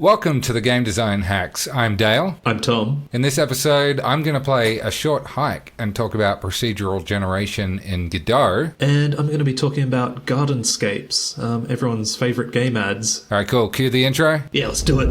Welcome to the Game Design Hacks. I'm Dale. I'm Tom. In this episode, I'm going to play a short hike and talk about procedural generation in Godot. And I'm going to be talking about Gardenscapes, everyone's favourite game ads. All right, cool. Cue the intro. Yeah, let's do it.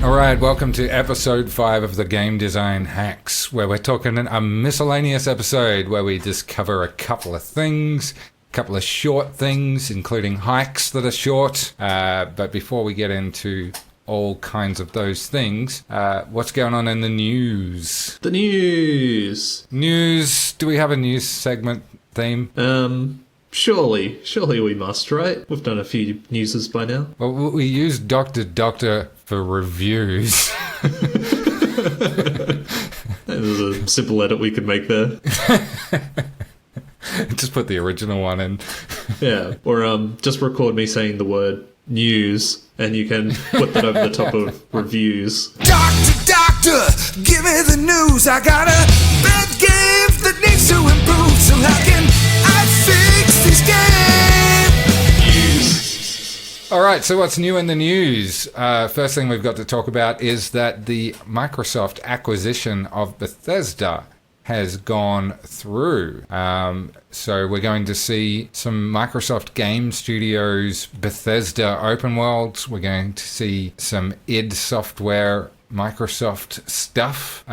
Alright, welcome to episode 5 of the Game Design Hacks, where we're talking a miscellaneous episode where we just cover a couple of things, a couple of short things, including hikes that are short. But before we get into all kinds of those things, what's going on in the news? The news. News. Do we have a news segment theme? Surely we must, right? We've done a few newses by now. Well, we use Doctor for reviews. There's a simple edit we could make there. Just put the original one in. Yeah, or just record me saying the word news, and you can put that over the top of reviews. Doctor, give me the news. I got a bad game that needs to improve. So how can I fix this game? News. All right, so what's new in the news? First thing we've got to talk about is that the Microsoft acquisition of Bethesda has gone through. So we're going to see some Microsoft Game Studios Bethesda open worlds. We're going to see some id Software Microsoft stuff.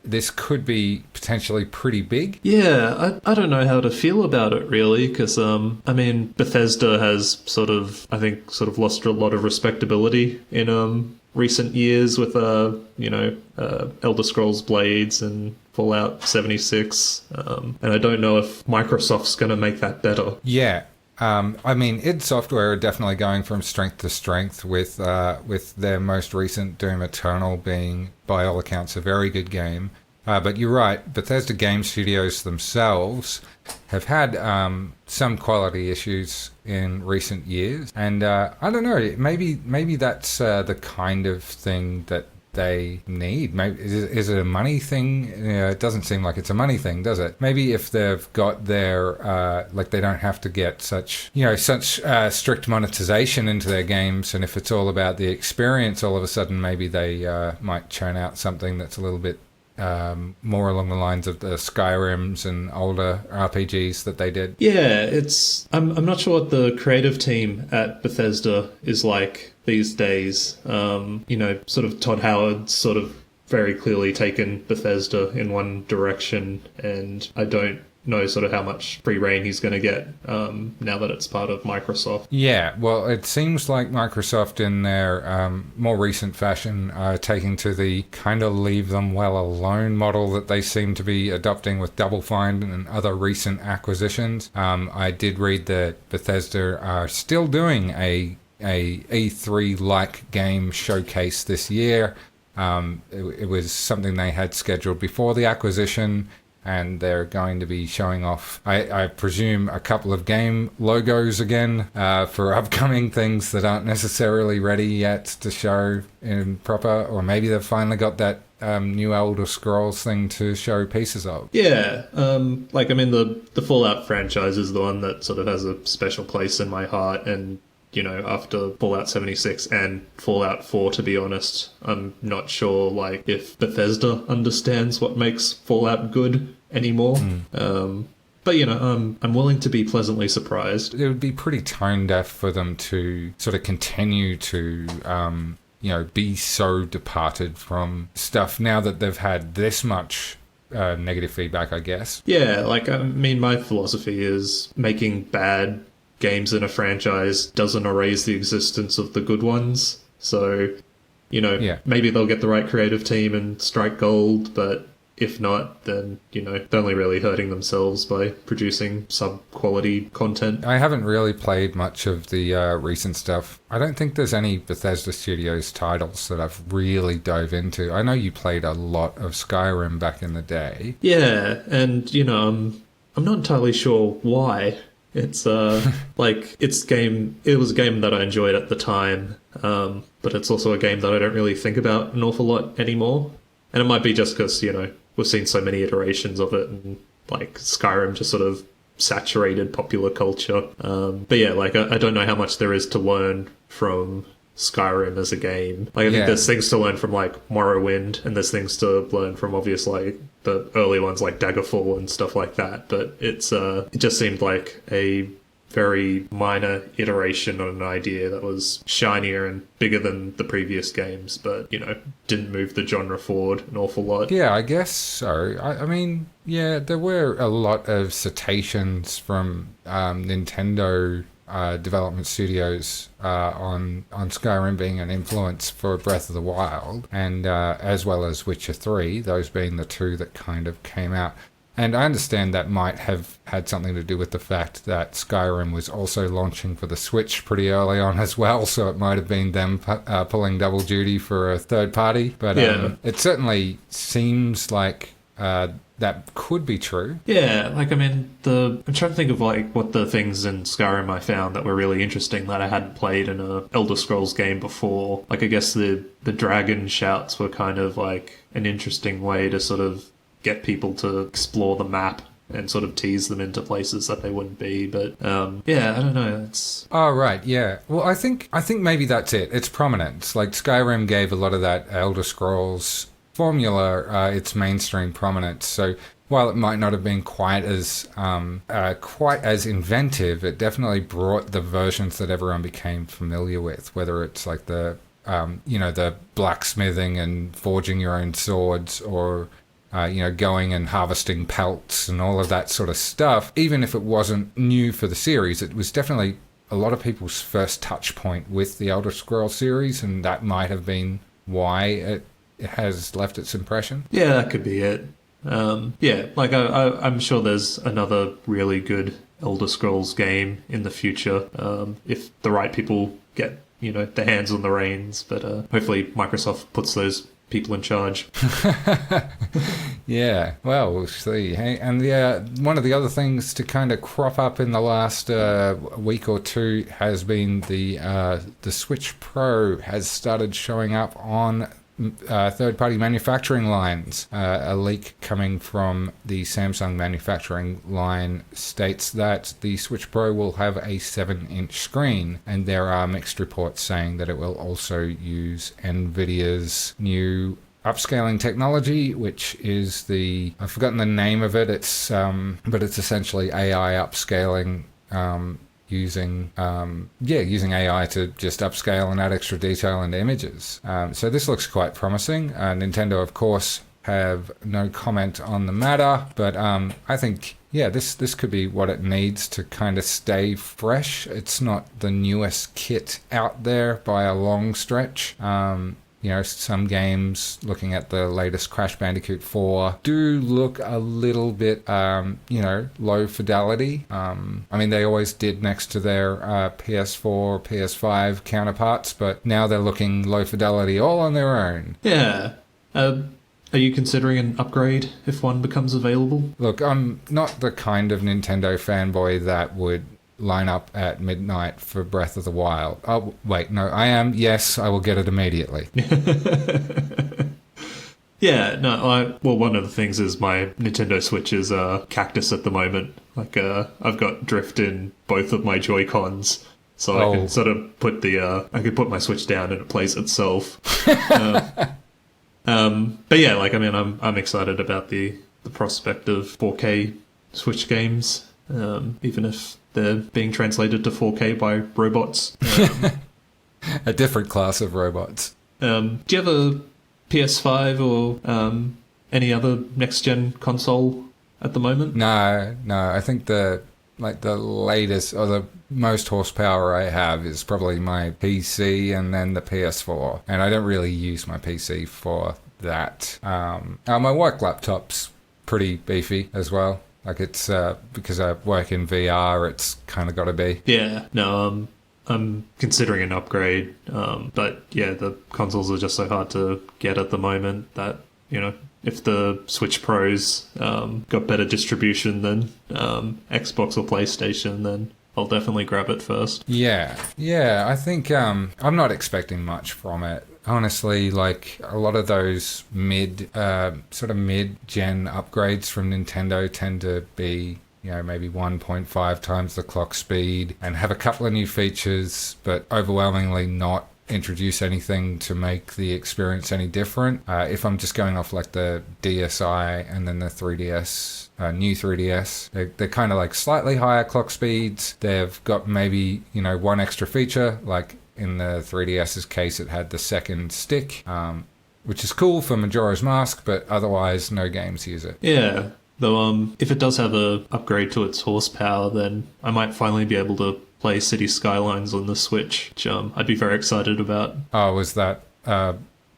This could be potentially pretty big. Yeah, I don't know how to feel about it really, because Bethesda has sort of lost a lot of respectability in recent years with Elder Scrolls Blades and Fallout 76, and I don't know if Microsoft's going to make that better. Yeah. id Software are definitely going from strength to strength with their most recent Doom Eternal being, by all accounts, a very good game. But you're right, Bethesda Game Studios themselves have had some quality issues in recent years. And I don't know, maybe that's the kind of thing that they need. Maybe is it a money thing? It doesn't seem like it's a money thing, does it? Maybe if they've got their they don't have to get such strict monetization into their games, and if it's all about the experience, all of a sudden maybe they might churn out something that's a little bit more along the lines of the Skyrims and older RPGs that they did. Yeah, I'm not sure what the creative team at Bethesda is like these days. Sort of Todd Howard's sort of very clearly taken Bethesda in one direction, and I don't know sort of how much free rein he's going to get now that it's part of Microsoft. Yeah, well, it seems like Microsoft in their more recent fashion are taking to the kind of leave them well alone model that they seem to be adopting with Double Fine and other recent acquisitions. I did read that Bethesda are still doing a E3-like game showcase this year. It was something they had scheduled before the acquisition, and they're going to be showing off, I presume, a couple of game logos again for upcoming things that aren't necessarily ready yet to show in proper, or maybe they've finally got that new Elder Scrolls thing to show pieces of. Yeah, the Fallout franchise is the one that sort of has a special place in my heart, and after Fallout 76 and Fallout 4, to be honest, I'm not sure, if Bethesda understands what makes Fallout good anymore. But, I'm willing to be pleasantly surprised. It would be pretty tone deaf for them to sort of continue to, be so departed from stuff now that they've had this much negative feedback, I guess. Yeah, my philosophy is making bad games in a franchise doesn't erase the existence of the good ones. So, maybe they'll get the right creative team and strike gold, but if not, then, they're only really hurting themselves by producing sub-quality content. I haven't really played much of the recent stuff. I don't think there's any Bethesda Studios titles that I've really dove into. I know you played a lot of Skyrim back in the day. Yeah, and, I'm not entirely sure why. It's like it was a game that I enjoyed at the time, but it's also a game that I don't really think about an awful lot anymore. And it might be just because, we've seen so many iterations of it, and like Skyrim just sort of saturated popular culture. But yeah, like I don't know how much there is to learn from Skyrim as a game. Like I think there's things to learn from like Morrowind, and there's things to learn from obviously the early ones like Daggerfall and stuff like that. But it just seemed like a very minor iteration on an idea that was shinier and bigger than the previous games, but didn't move the genre forward an awful lot. Yeah, I guess so. I mean, yeah, there were a lot of citations from Nintendo development studios on Skyrim being an influence for Breath of the Wild, and as well as Witcher 3, those being the two that kind of came out. And I understand that might have had something to do with the fact that Skyrim was also launching for the Switch pretty early on as well, so it might have been them pulling double duty for a third party. But it certainly seems like that could be true. Yeah, like, I mean, I'm trying to think of, like, what the things in Skyrim I found that were really interesting that I hadn't played in a Elder Scrolls game before. Like, I guess the dragon shouts were kind of, like, an interesting way to sort of get people to explore the map and sort of tease them into places that they wouldn't be. But, yeah, I don't know. It's... Oh, right, yeah. Well, I think maybe that's it. It's prominence. Like, Skyrim gave a lot of that Elder Scrolls formula its mainstream prominence. So while it might not have been quite as inventive, it definitely brought the versions that everyone became familiar with, whether it's like the blacksmithing and forging your own swords, or going and harvesting pelts and all of that sort of stuff. Even if it wasn't new for the series, it was definitely a lot of people's first touch point with the Elder Scrolls series, and that might have been why it has left its impression. Yeah, that could be it. Yeah, like I'm sure there's another really good Elder Scrolls game in the future, if the right people get their hands on the reins. But hopefully Microsoft puts those people in charge. Yeah, well, we'll see. Hey, and one of the other things to kind of crop up in the last week or two has been the Switch Pro has started showing up on third-party manufacturing lines. A leak coming from the Samsung manufacturing line states that the Switch Pro will have a 7-inch screen, and there are mixed reports saying that it will also use NVIDIA's new upscaling technology, which is I've forgotten the name of it. But it's essentially AI upscaling, using AI to just upscale and add extra detail into images. So this looks quite promising. Nintendo, of course, have no comment on the matter, but I think, this could be what it needs to kind of stay fresh. It's not the newest kit out there by a long stretch. Some games, looking at the latest Crash Bandicoot 4, do look a little bit, low fidelity. I mean, they always did next to their PS4, PS5 counterparts, but now they're looking low fidelity all on their own. Yeah. Are you considering an upgrade if one becomes available? Look, I'm not the kind of Nintendo fanboy that would line up at midnight for Breath of the Wild. Oh, wait, no, I am. Yes, I will get it immediately. Yeah, no, one of the things is my Nintendo Switch is Cactus at the moment. Like, I've got drift in both of my Joy-Cons, so I can sort of put I can put my Switch down and it plays itself. But yeah, like, I mean, I'm excited about the prospect of 4K Switch games, even if they're being translated to 4K by robots. A different class of robots. Do you have a PS5 or any other next-gen console at the moment? No. I think the latest or the most horsepower I have is probably my PC and then the PS4. And I don't really use my PC for that. My work laptop's pretty beefy as well. Like, it's because I work in VR, it's kind of got to be. Yeah, no, I'm considering an upgrade. But yeah, the consoles are just so hard to get at the moment that, if the Switch Pros got better distribution than Xbox or PlayStation, then I'll definitely grab it first. Yeah, I think I'm not expecting much from it. Honestly, like a lot of those mid-gen upgrades from Nintendo tend to be, maybe 1.5 times the clock speed and have a couple of new features, but overwhelmingly not introduce anything to make the experience any different. If I'm just going off like the DSi and then the 3DS, new 3DS, they're kind of like slightly higher clock speeds. They've got maybe, one extra feature, like in the 3DS's case, it had the second stick, which is cool for Majora's Mask, but otherwise no games use it. Yeah, though if it does have a upgrade to its horsepower, then I might finally be able to play City Skylines on the Switch, which I'd be very excited about. Oh, was that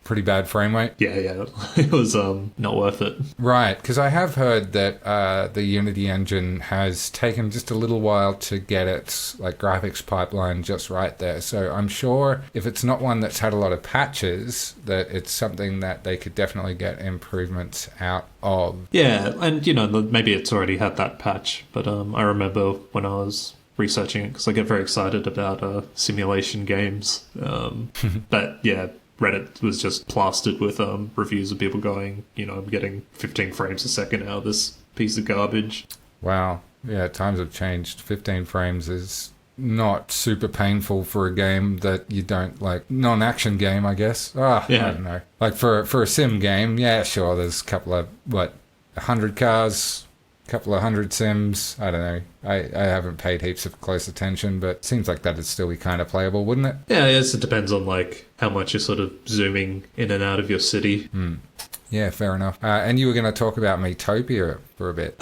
pretty bad frame rate? Yeah, it was not worth it. Right, because I have heard that the Unity engine has taken just a little while to get its like graphics pipeline just right there. So I'm sure if it's not one that's had a lot of patches, that it's something that they could definitely get improvements out of. Yeah, and maybe it's already had that patch, but I remember when I was researching it, because I get very excited about simulation games. But yeah, Reddit was just plastered with reviews of people going, I'm getting 15 frames a second out of this piece of garbage. Wow. Yeah, times have changed. 15 frames is not super painful for a game that you don't like. Non-action game, I guess. Yeah. I don't know. Like for a sim game, yeah, sure, there's a couple of, 100 cars, couple of 100 sims. I don't know. I haven't paid heaps of close attention, but it seems like that'd still be kind of playable, wouldn't it? Yeah, yes, it depends on like how much you're sort of zooming in and out of your city. Yeah, fair enough. And you were going to talk about Metopia for a bit.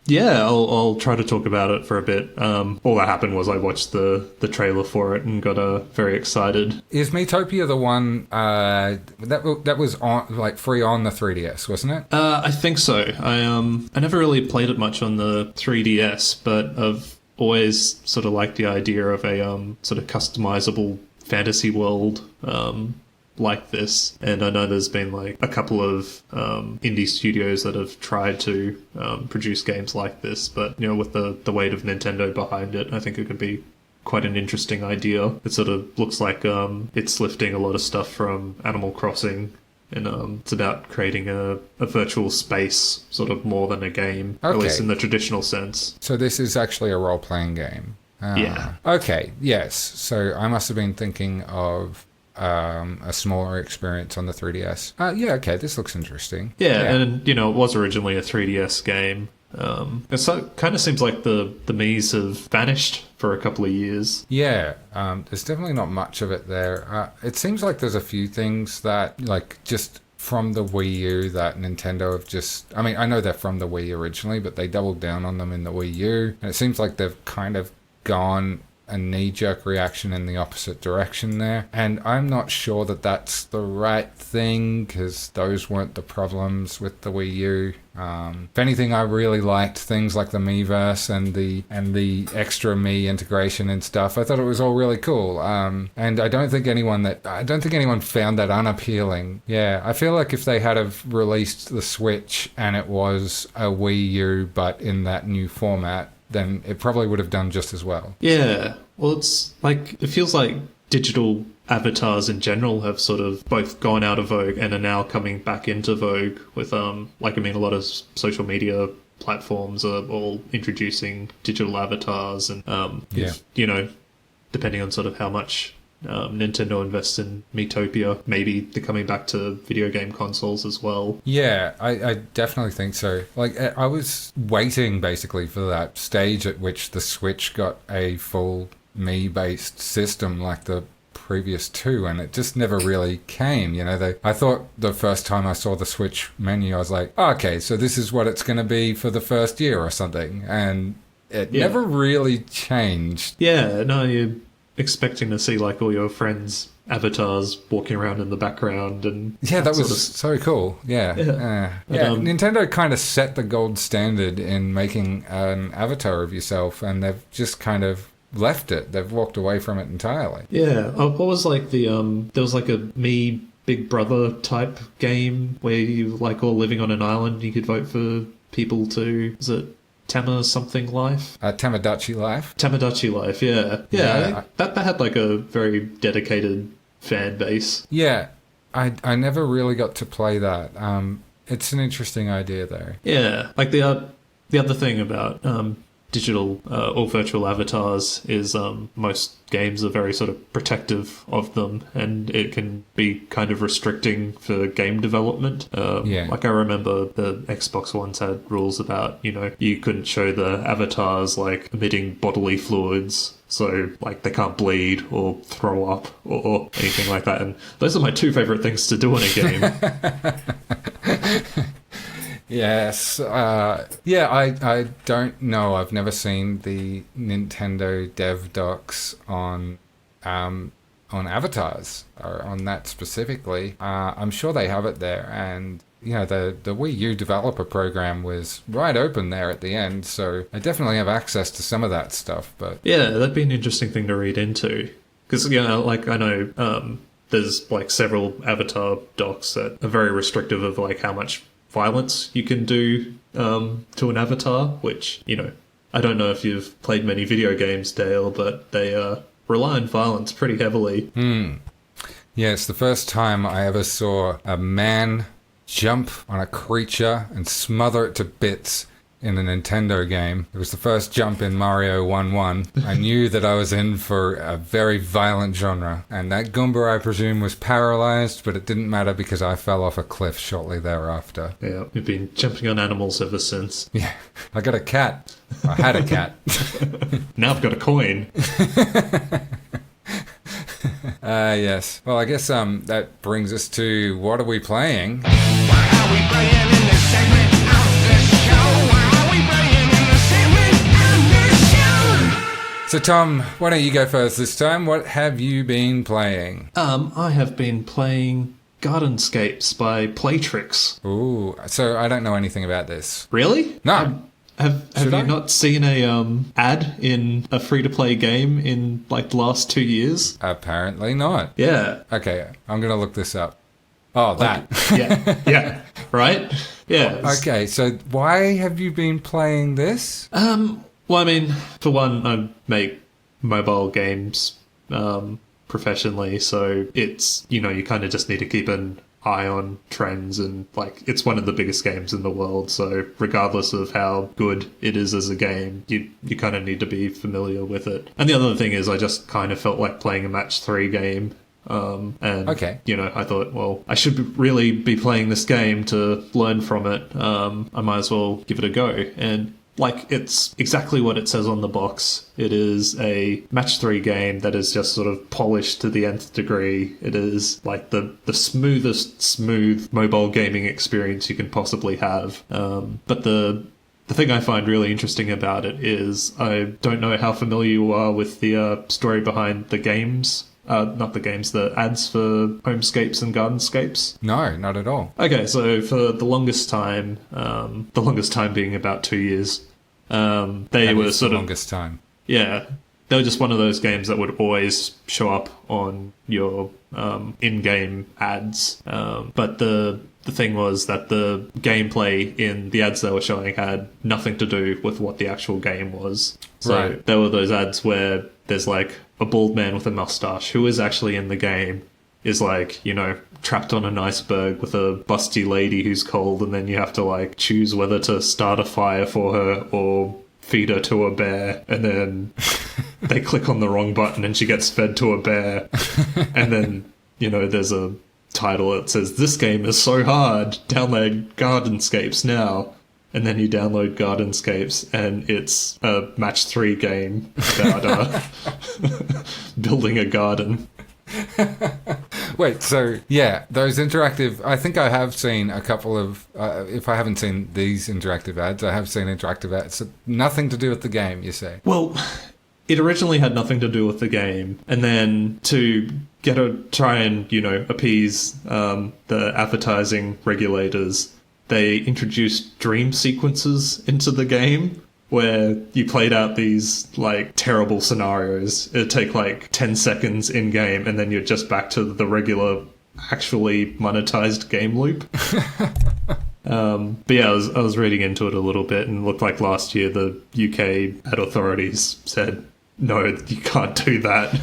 Yeah, I'll try to talk about it for a bit. All that happened was I watched the trailer for it and got very excited. Is Metopia the one that was on like free on the 3DS, wasn't it? I think so. I never really played it much on the 3DS, but I've always sort of liked the idea of a sort of customizable fantasy world like this, and I know there's been like a couple of indie studios that have tried to produce games like this, but with the weight of Nintendo behind it, I think it could be quite an interesting idea. It sort of looks like it's lifting a lot of stuff from Animal Crossing, and it's about creating a virtual space sort of more than a game, at least in the traditional sense. So this is actually a role-playing game. Yeah. Okay, yes. So I must have been thinking of a smaller experience on the 3DS. Yeah, okay, this looks interesting. Yeah, and it was originally a 3DS game. It kind of seems like the Mii's have vanished for a couple of years. Yeah, there's definitely not much of it there. It seems like there's a few things that, like, just from the Wii U that Nintendo have just... I mean, I know they're from the Wii originally, but they doubled down on them in the Wii U, and it seems like they've kind of gone a knee-jerk reaction in the opposite direction there, and I'm not sure that that's the right thing, because those weren't the problems with the Wii U. If anything, I really liked things like the Miiverse and the extra Mii integration and stuff. I thought it was all really cool, and I don't think anyone found that unappealing. Yeah, I feel like if they had have released the Switch and it was a Wii U but in that new format, then it probably would have done just as well. Yeah. Well, it feels like digital avatars in general have sort of both gone out of vogue and are now coming back into vogue with, a lot of social media platforms are all introducing digital avatars, and, depending on sort of how much Nintendo invests in Miitopia, maybe they're coming back to video game consoles as well. Yeah, I definitely think so. Like, I was waiting basically for that stage at which the Switch got a full Mii-based system like the previous two, and it just never really came. I thought the first time I saw the Switch menu, I was like, oh, okay, so this is what it's going to be for the first year or something, and it never really changed. Yeah, no, you expecting to see like all your friends' avatars walking around in the background, and that was so cool. Nintendo kind of set the gold standard in making an avatar of yourself, and they've just kind of left it. They've walked away from it entirely. Yeah. What was like the there was like a Mii Big Brother type game where you like all living on an island. You could vote for people to, is it Tama something life? Tamagotchi Life. Tamagotchi Life, yeah. Yeah, That had like a very dedicated fan base. Yeah, I never really got to play that. It's an interesting idea, though. Yeah, like the other thing about digital or virtual avatars is most games are very sort of protective of them, and it can be kind of restricting for game development. Like I remember the Xbox ones had rules about, you couldn't show the avatars like emitting bodily fluids, so like they can't bleed or throw up or anything like that. And those are my two favorite things to do in a game. Yes. I don't know. I've never seen the Nintendo dev docs on avatars, or on that specifically. I'm sure they have it there, and the Wii U developer program was right open there at the end, so I definitely have access to some of that stuff. But yeah, that'd be an interesting thing to read into, because like I know there's like several avatar docs that are very restrictive of like how much violence you can do to an avatar, which, I don't know if you've played many video games, Dale, but they rely on violence pretty heavily. Yeah, it's the first time I ever saw a man jump on a creature and smother it to bits in a Nintendo game. It was the first jump in Mario 1-1. I knew that I was in for a very violent genre, and that Goomba, I presume, was paralyzed, but it didn't matter because I fell off a cliff shortly thereafter. Yeah, you've been jumping on animals ever since. Yeah, I got a cat. I had a cat. Now I've got a coin. Yes. Well, I guess that brings us to what are we playing? What are we playing in this segment of the show? What are we playing in this segment of the show? So, Tom, why don't you go first this time? What have you been playing? I have been playing Gardenscapes by Playtrix. Ooh, so I don't know anything about this. Really? No. Have Should you I? not seen a ad in a free-to-play game in like the last 2 years? Apparently not. Yeah. Okay, I'm going to look this up. Oh, that. Yeah, right? Yeah. Okay, so why have you been playing this? Well, I mean, for one, I make mobile games professionally, so it's, you kind of just need to keep an eye on trends, and like it's one of the biggest games in the world, so regardless of how good it is as a game, you kind of need to be familiar with it. And the other thing is I just kind of felt like playing a match 3 game. And Okay. I thought, well, I should really be playing this game to learn from it. I might as well give it a go. And like, it's exactly what it says on the box. It is a match 3 game that is just sort of polished to the nth degree. It is like the smoothest smooth mobile gaming experience you can possibly have. But the thing I find really interesting about it is I don't know how familiar you are with the story behind the games. Not the games, the ads for Homescapes and Gardenscapes. No, not at all. Okay, so for the longest time being about 2 years, they That were is sort the of, longest time. yeah, they were just one of those games that would always show up on your in-game ads. But the thing was that the gameplay in the ads they were showing had nothing to do with what the actual game was. So Right. there were those ads where there's like a bald man with a mustache who is actually in the game, is like, trapped on an iceberg with a busty lady who's cold, and then you have to like choose whether to start a fire for her or feed her to a bear, and then they click on the wrong button and she gets fed to a bear. And then, there's a title that says, "This game is so hard, download Gardenscapes now." And then you download Gardenscapes, and it's a match 3 game about building a garden. Wait, so yeah, those interactive. I think I have seen a couple of. If I haven't seen these interactive ads, I have seen interactive ads. Nothing to do with the game, you say? Well, it originally had nothing to do with the game, and then to try and appease the advertising regulators, they introduced dream sequences into the game where you played out these like terrible scenarios. It'd take like 10 seconds in game, and then you're just back to the regular actually monetized game loop. But yeah, I was reading into it a little bit, and it looked like last year the UK ad authorities said, no, you can't do that.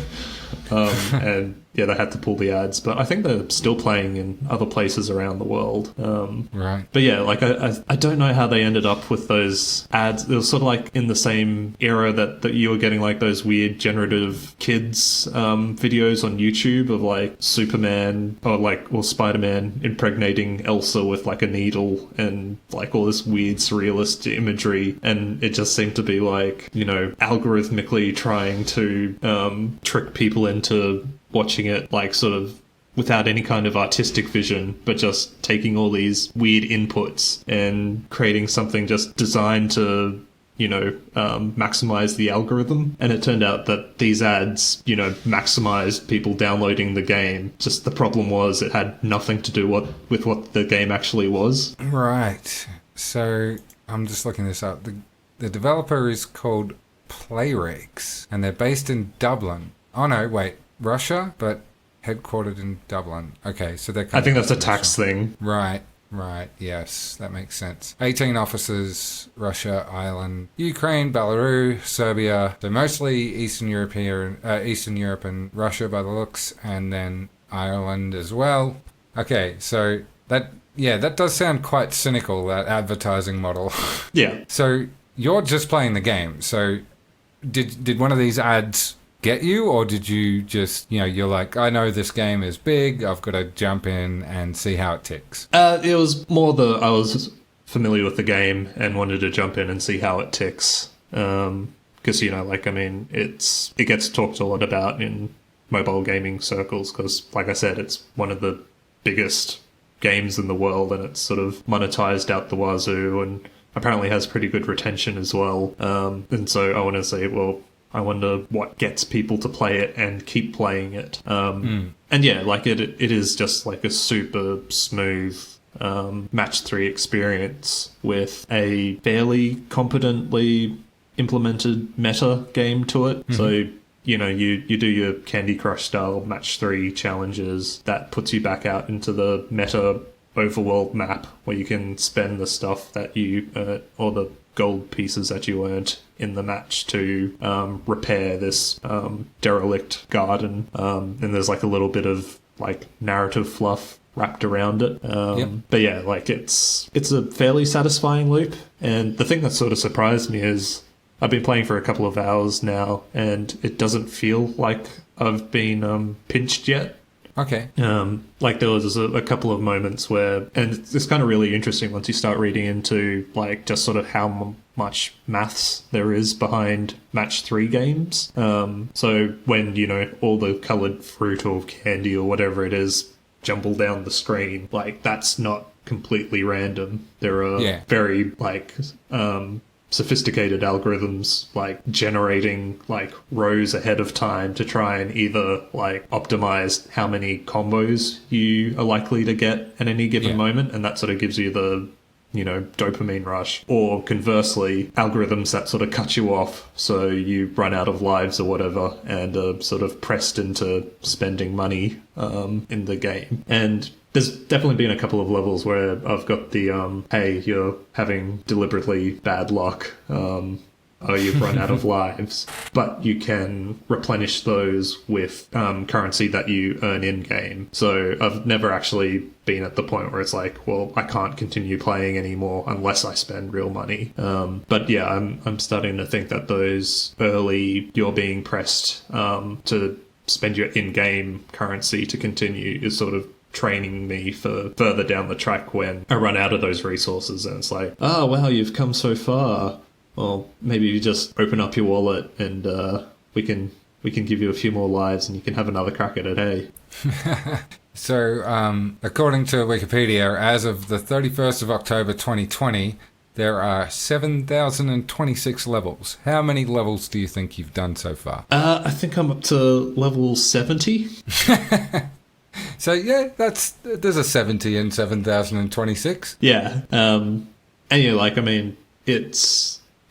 And yeah, they had to pull the ads, but I think they're still playing in other places around the world. Right. But yeah, like I don't know how they ended up with those ads. It was sort of like in the same era that you were getting like those weird generative kids videos on YouTube of like Superman or Spider-Man impregnating Elsa with like a needle and like all this weird surrealist imagery, and it just seemed to be like, you know, algorithmically trying to trick people into watching it like sort of without any kind of artistic vision, but just taking all these weird inputs and creating something just designed to, you know, maximize the algorithm. And it turned out that these ads, you know, maximized people downloading the game. Just the problem was it had nothing to do with what the game actually was. Right. So I'm just looking this up. The developer is called Playregs, and they're based in Dublin. Oh no, wait. Russia, but headquartered in Dublin. Okay, so they're I think that's a tax thing. Right, yes, that makes sense. 18 offices, Russia, Ireland, Ukraine, Belarus, Serbia. So mostly Eastern Europe and Russia by the looks, and then Ireland as well. Okay, so that does sound quite cynical, that advertising model. Yeah. So you're just playing the game. So did one of these ads get you, or did you just, you know, you're like, I know this game is big, I've got to jump in and see how it ticks? It was more I was familiar with the game and wanted to jump in and see how it ticks. Because, you know, like, I mean, it gets talked a lot about in mobile gaming circles because, like I said, it's one of the biggest games in the world, and it's sort of monetized out the wazoo and apparently has pretty good retention as well. And so I want to say, well, I wonder what gets people to play it and keep playing it. And yeah, like it is just like a super smooth match 3 experience with a fairly competently implemented meta game to it. So, you know, you do your Candy Crush style match 3 challenges that puts you back out into the meta overworld map where you can spend the stuff that you or the gold pieces that you earned in the match to repair this derelict garden. And there's like a little bit of like narrative fluff wrapped around it. But yeah, like it's a fairly satisfying loop. And the thing that sort of surprised me is I've been playing for a couple of hours now, and it doesn't feel like I've been pinched yet. Okay. Like there was a couple of moments where, and it's kind of really interesting once you start reading into like just sort of how much maths there is behind match 3 games. So when, you know, all the coloured fruit or candy or whatever it is jumble down the screen, like that's not completely random. There are very like sophisticated algorithms like generating like rows ahead of time to try and either like optimize how many combos you are likely to get at any given moment, and that sort of gives you the, you know, dopamine rush, or conversely algorithms that sort of cut you off so you run out of lives or whatever and are sort of pressed into spending money in the game. And there's definitely been a couple of levels where I've got the, hey, you're having deliberately bad luck, you've run out of lives, but you can replenish those with currency that you earn in-game. So I've never actually been at the point where it's like, well, I can't continue playing anymore unless I spend real money. But yeah, I'm starting to think that those early, you're being pressed to spend your in-game currency to continue is sort of training me for further down the track when I run out of those resources, and it's like, oh wow, you've come so far. Well, maybe you just open up your wallet and we can give you a few more lives and you can have another crack at it, hey? So, according to Wikipedia, as of the 31st of October 2020, there are 7,026 levels. How many levels do you think you've done so far? I think I'm up to level 70. So yeah, there's a 70 in 7,026. Yeah. And yeah, like, I mean, it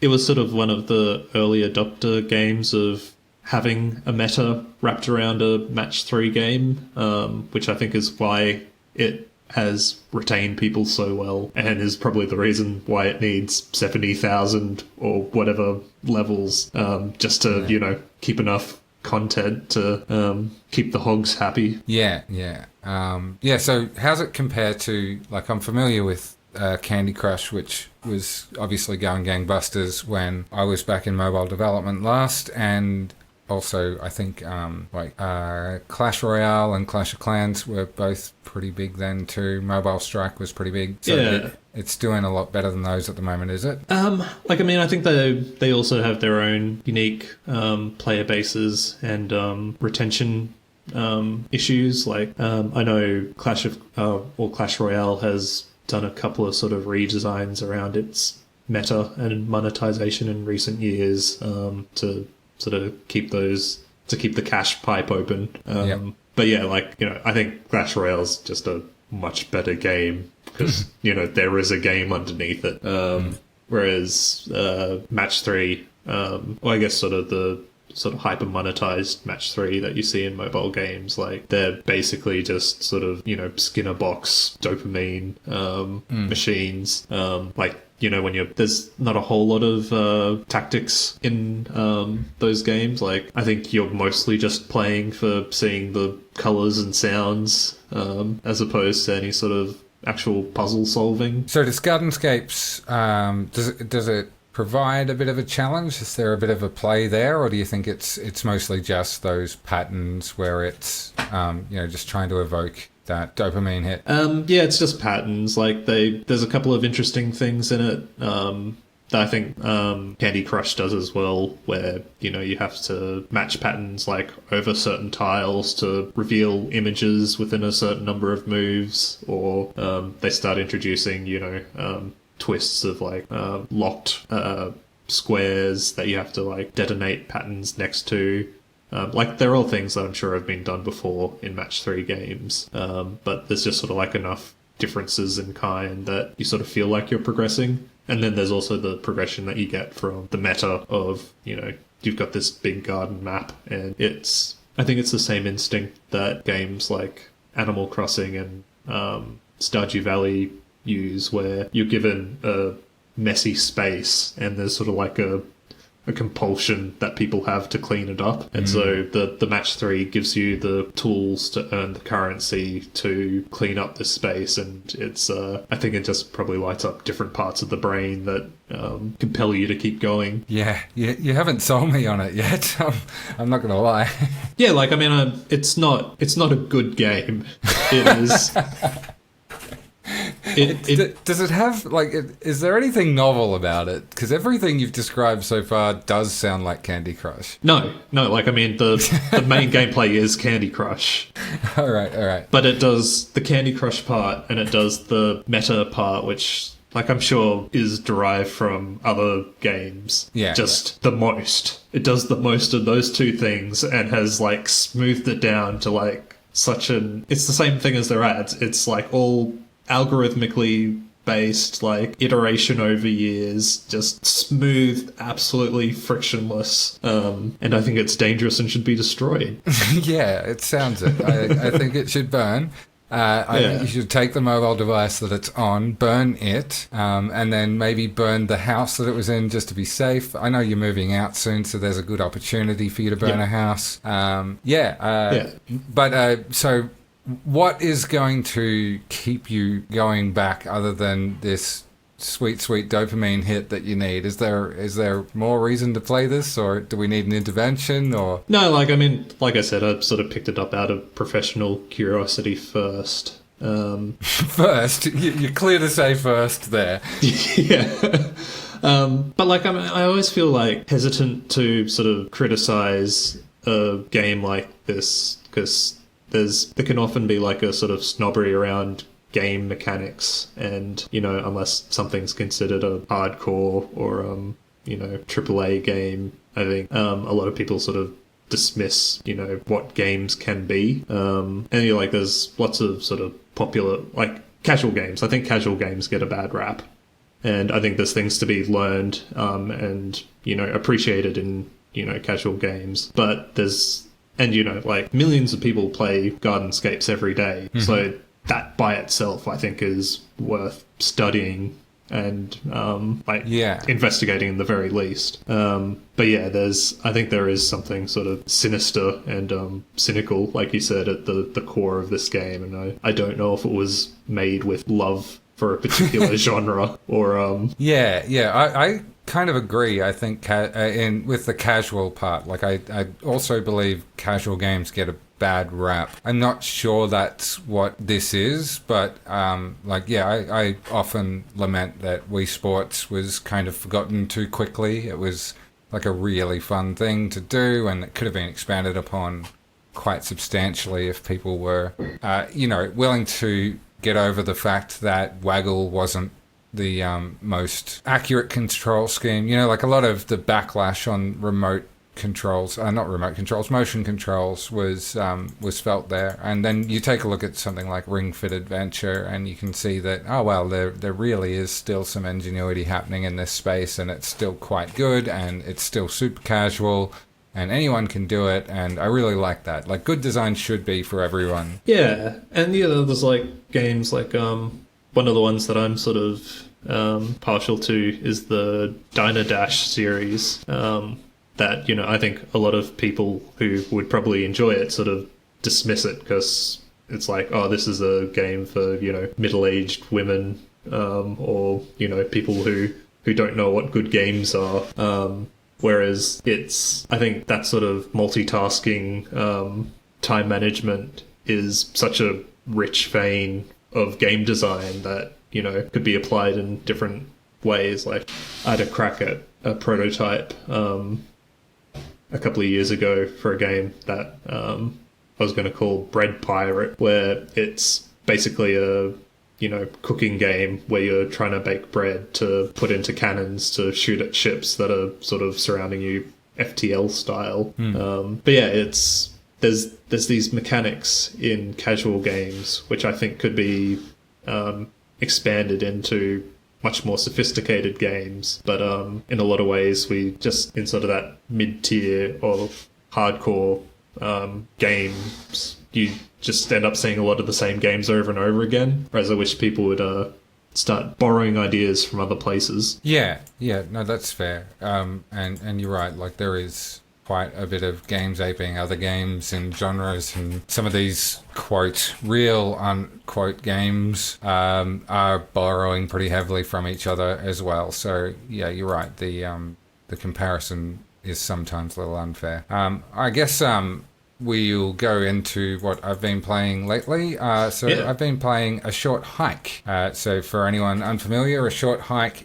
was sort of one of the early adopter games of having a meta wrapped around a match 3 game, which I think is why it has retained people so well and is probably the reason why it needs 70,000 or whatever levels just to, keep enough content to keep the hogs happy. Yeah. So how's it compare to, like, I'm familiar with Candy Crush, which was obviously going gangbusters when I was back in mobile development last, and also I think Clash Royale and Clash of Clans were both pretty big then too. Mobile Strike was pretty big. So it's doing a lot better than those at the moment, is it? I think they also have their own unique player bases and retention issues. Like I know Clash Royale has done a couple of sort of redesigns around its meta and monetization in recent years to sort of keep the cash pipe open. But yeah, I think Clash Royale's just a much better game because there is a game underneath it. Whereas Match 3, I guess sort of the sort of hyper monetized Match 3 that you see in mobile games, like they're basically just sort of Skinner box dopamine machines. When there's not a whole lot of tactics in those games. Like I think you're mostly just playing for seeing the colors and sounds as opposed to any sort of actual puzzle solving. So does Gardenscapes does it provide a bit of a challenge? Is there a bit of a play there, or do you think it's mostly just those patterns where it's just trying to evoke that dopamine hit? It's just patterns. Like there's a couple of interesting things in it that I think Candy Crush does as well, where you have to match patterns like over certain tiles to reveal images within a certain number of moves, or they start introducing twists of locked squares that you have to detonate patterns next to. They're all things that I'm sure have been done before in Match 3 games, but there's just sort of enough differences in kind that you sort of feel like you're progressing. And then there's also the progression that you get from the meta of, you've got this big garden map, and I think it's the same instinct that games like Animal Crossing and Stardew Valley use, where you're given a messy space and there's sort of a compulsion that people have to clean it up. And so the Match 3 gives you the tools to earn the currency to clean up this space, and it's I think it just probably lights up different parts of the brain that compel you to keep going. Yeah, you haven't sold me on it yet. I'm not gonna lie. Yeah, it's not a good game. It is. Does it have, is there anything novel about it? Because everything you've described so far does sound like Candy Crush. No, the main gameplay is Candy Crush. All right. But it does the Candy Crush part, and it does the meta part, which, I'm sure is derived from other games. Yeah. Just the most. It does the most of those two things and has, smoothed it down to, such an... It's the same thing as their ads. It's, all algorithmically based, iteration over years, just smooth, absolutely frictionless, and I think it's dangerous and should be destroyed. Yeah, it sounds it. I think it should burn. I think you should take the mobile device that it's on, burn it, and then maybe burn the house that it was in just to be safe. I know you're moving out soon, so there's a good opportunity for you to burn a house. So what is going to keep you going back other than this sweet dopamine hit that you need? Is there more reason to play this, or do we need an intervention? Or no, like I said, I sort of picked it up out of professional curiosity first. First, you're clear to say first there. Yeah. But I always feel hesitant to sort of criticize a game like this, because there can often be a sort of snobbery around game mechanics, and unless something's considered a hardcore or AAA game, I think a lot of people sort of dismiss what games can be, and there's lots of sort of popular casual games. I think casual games get a bad rap, and I think there's things to be learned and appreciated in casual games. But like millions of people play Gardenscapes every day. So that by itself, I think, is worth studying and investigating in the very least. But yeah, I think there is something sort of sinister and cynical, like you said, at the core of this game. And I don't know if it was made with love for a particular genre or I kind of agree. I think with the casual part, like I also believe casual games get a bad rap. I'm not sure that's what this is, but I often lament that Wii Sports was kind of forgotten too quickly. It was like a really fun thing to do, and it could have been expanded upon quite substantially if people were willing to get over the fact that Waggle wasn't the most accurate control scheme. Like a lot of the backlash on motion controls was felt there. And then you take a look at something like Ring Fit Adventure, and you can see that, there really is still some ingenuity happening in this space, and it's still quite good, and it's still super casual, and anyone can do it, and I really like that. Like, good design should be for everyone. Yeah, and there's like games like one of the ones that I'm sort of partial to is the Diner Dash series. That I think a lot of people who would probably enjoy it sort of dismiss it because it's like, oh, this is a game for middle-aged women or people who don't know what good games are. Whereas I think that sort of multitasking, time management is such a rich vein of game design that could be applied in different ways. Like, I had a crack at a prototype a couple of years ago for a game that I was going to call Bread Pirate, where it's basically a cooking game where you're trying to bake bread to put into cannons to shoot at ships that are sort of surrounding you, FTL style. But yeah, there's these mechanics in casual games which I think could be expanded into much more sophisticated games, but in a lot of ways we just, in sort of that mid-tier or hardcore games, you just end up seeing a lot of the same games over and over again, whereas I wish people would start borrowing ideas from other places. Yeah, no, that's fair. And you're right, like there is quite a bit of games aping other games and genres, and some of these quote real unquote games are borrowing pretty heavily from each other as well. So yeah, you're right, the comparison is sometimes a little unfair. I guess we'll go into what I've been playing lately. I've been playing A Short Hike. So for anyone unfamiliar, A Short Hike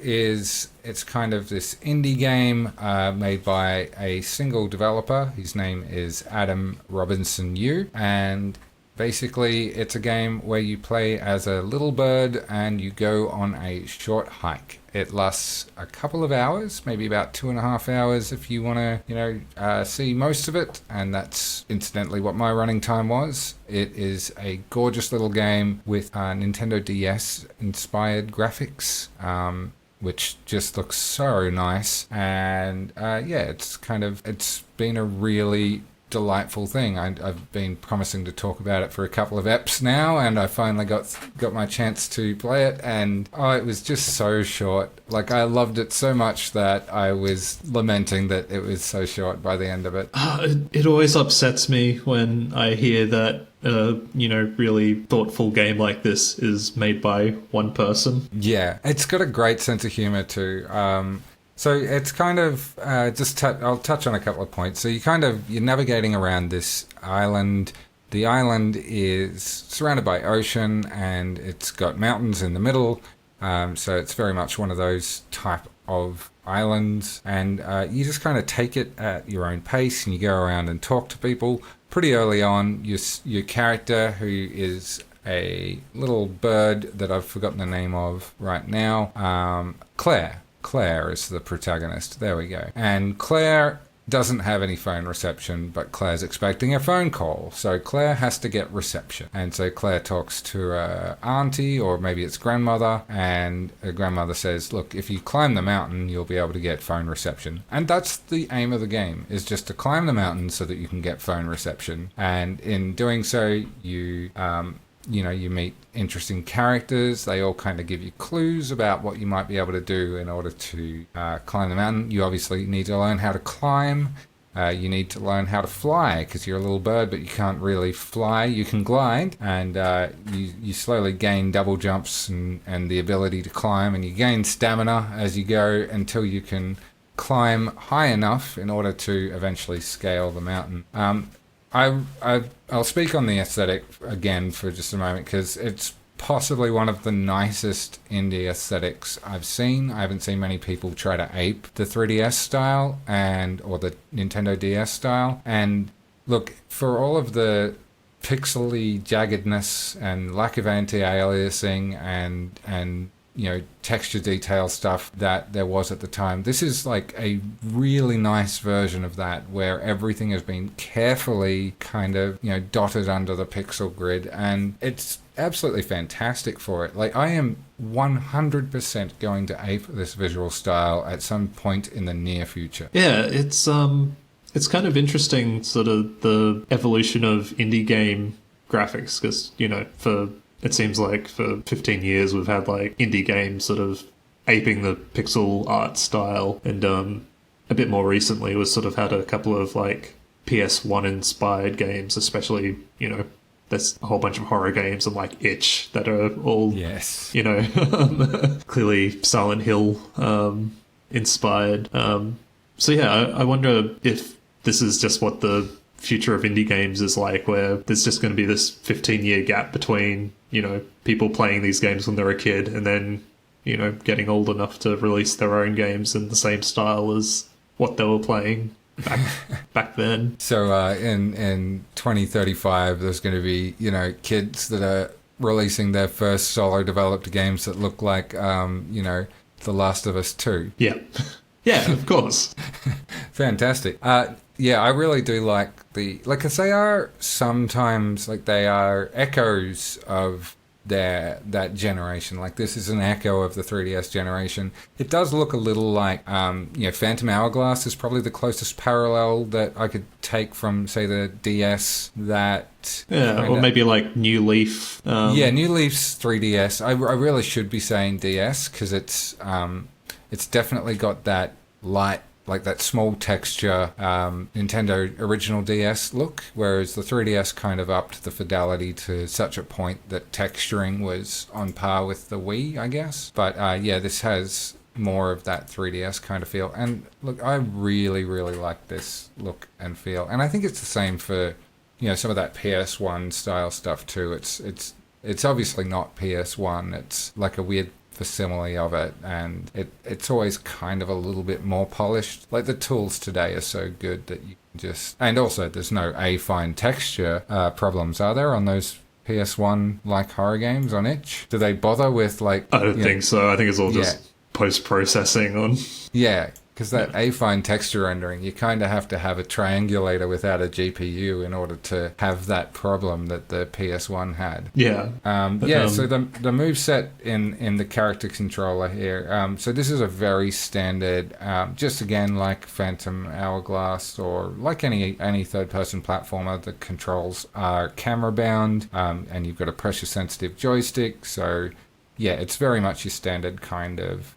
it's kind of this indie game made by a single developer. His name is Adam Robinson Yu, and basically it's a game where you play as a little bird and you go on a short hike. It lasts a couple of hours, maybe about 2.5 hours if you want to, see most of it. And that's incidentally what my running time was. It is a gorgeous little game with Nintendo DS inspired graphics, which just looks so nice. And it's been a really delightful thing. I've been promising to talk about it for a couple of eps now, and I finally got my chance to play it, and it was just so short. Like, I loved it so much that I was lamenting that it was so short by the end of it. It always upsets me when I hear that really thoughtful game like this is made by one person. Yeah, it's got a great sense of humor too. So it's kind of I'll touch on a couple of points. So you're navigating around this island. The island is surrounded by ocean and it's got mountains in the middle. So it's very much one of those type of islands. And you just kind of take it at your own pace and you go around and talk to people. Pretty early on, your character, who is a little bird that I've forgotten the name of right now, Claire is the protagonist. There we go. And Claire doesn't have any phone reception, but Claire's expecting a phone call. So Claire has to get reception. And so Claire talks to her auntie, or maybe it's grandmother, and her grandmother says, look, if you climb the mountain, you'll be able to get phone reception. And that's the aim of the game, is just to climb the mountain so that you can get phone reception. And in doing so, you meet interesting characters. They all kind of give you clues about what you might be able to do in order to climb the mountain. You obviously need to learn how to climb. You need to learn how to fly, because you're a little bird, but you can't really fly. You can glide, and you slowly gain double jumps and the ability to climb, and you gain stamina as you go until you can climb high enough in order to eventually scale the mountain. I'll speak on the aesthetic again for just a moment, because it's possibly one of the nicest indie aesthetics I've seen. I haven't seen many people try to ape the 3DS style or the Nintendo DS style. And look, for all of the pixely jaggedness and lack of anti-aliasing and texture detail stuff that there was at the time, this is like a really nice version of that, where everything has been carefully kind of dotted under the pixel grid, and it's absolutely fantastic for it. Like, I am 100% going to ape this visual style at some point in the near future. Yeah, it's kind of interesting, sort of the evolution of indie game graphics, because it seems like for 15 years we've had like indie games sort of aping the pixel art style, and a bit more recently we've sort of had a couple of like PS1 inspired games, especially there's a whole bunch of horror games and like Itch that are all clearly Silent Hill inspired. So yeah, I wonder if this is just what the future of indie games is like, where there's just going to be this 15-year gap between people playing these games when they're a kid and then getting old enough to release their own games in the same style as what they were playing back then. So in 2035 there's going to be kids that are releasing their first solo developed games that look like The Last of Us 2. Yeah. Yeah, of course. Fantastic. Yeah, I really do like because they are sometimes, like, they are echoes of that generation. Like, this is an echo of the 3DS generation. It does look a little like, Phantom Hourglass is probably the closest parallel that I could take from, say, the DS. Or maybe like New Leaf. New Leaf's 3DS. I really should be saying DS, because it's definitely got that light, like that small texture Nintendo original DS look, whereas the 3DS kind of upped the fidelity to such a point that texturing was on par with the Wii, I guess. But this has more of that 3DS kind of feel. And look, I really, really like this look and feel. And I think it's the same for, some of that PS1 style stuff too. It's obviously not PS1. It's like a weird facsimile of it, and it's always kind of a little bit more polished. Like, the tools today are so good that you can just... And also, there's no affine texture problems, are there, on those PS1 like horror games on Itch? Do they bother with like... I don't think so. I think it's all just post-processing on... Yeah, because that affine texture rendering, you kind of have to have a triangulator without a GPU in order to have that problem that the PS1 had. Yeah. So the moveset in the character controller here, so this is a very standard, just again like Phantom Hourglass or like any third-person platformer, the controls are camera-bound, and you've got a pressure-sensitive joystick, so yeah, it's very much your standard kind of...